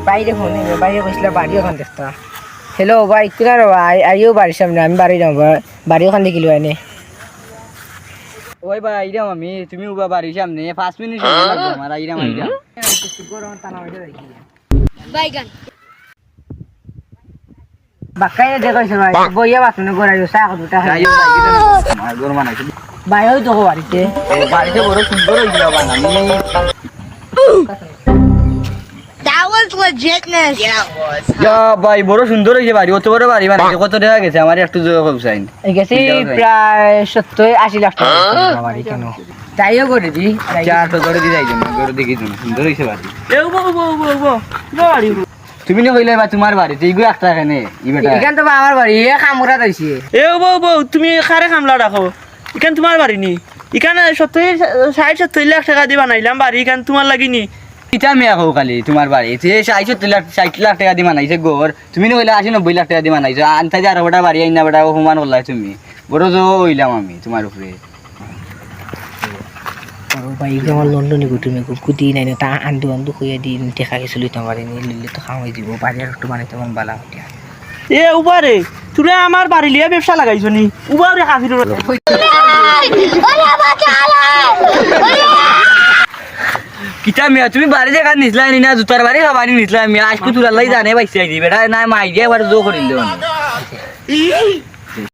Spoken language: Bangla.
বাইরে ফোন বাইরে বসলে বাড়ি ওখান দেখতা হ্যালো ভাই কিনার আইও বাড়ির সামনে আমি বাড়ি যাবো বাড়ি ওখান দেখিল এনে ওই ভাই আইরাম আমি তুমি উবা বাড়ির সামনে 5 মিনিট সময় লাগবে আমার আইরাম আইরাম বাইগান বাক্কাই দেখাইছে ভাই বইয়া বাসনে গড়াই চা দুটা খাই আমার গরম বানাইছি ভাই ওই দেখো বাড়িতে বাড়িতে বড় সুন্দর হইছিল বানানি That was legitness. যা ভাই বড় সুন্দর হইছে বাড়ি অত বড় বাড়ি বানাইছে কত টাকা গেছে আমার একটু যোগ কবসাইন এই গেছে প্রায় 70-80 লাখ টাকা বাড়ি কেন তাইও করে দি চার তো করে দি যাইছেন গরু দেখি তুমি সুন্দর হইছে বাড়ি এ বাড়ি তুমি না কইলে বা তোমার বাড়িতে ইগু একটা এখানে ই বেটা এখান তো আমার বাড়ি এ কামরা দাইছে এ বউ তুমি খারে খামলা রাখো ইখান তোমার বাড়ি নি ইখানে 60-70 লাখ টাকা দিয়ে বানাইলাম বাড়ি ইখান তোমার লাগিনি ইটা মেয়া কও খালি তোমার বাড়িতে 60 লাখ টাকা দিয়ে বানাইছে ঘর তুমি না কইলে 80-90 লাখ টাকা দিয়ে বানাইছো আনতা যে আরো বড় বাড়ি আইনা বড় অপমান করলাই তুমি বড় জো হইলাম আমি তোমার উপরে ভাই আমার লন্ডনে গুটুমে কুটি নাই না তা আন্দু কইয়া দিন টেকা কিছু লইতে পারিনি লিলে তো খাওয়াই দিব বাড়ি আর একটু বানাইতে মন বালা হটিয়া এ উবারে তুই আমার বাড়ি লিয়ে ব্যবসা লাগাইছো নি উবারে কাফির কিটা মেয়া তুমি বাড়ি জায়গা নিছলা নি না জুতার বাড়ি খাবানি নিছলা মেয়া আজকে তুলার লাই জানে পাইছে আইদি বেটা না মাই দিয়ে এবার জো করিল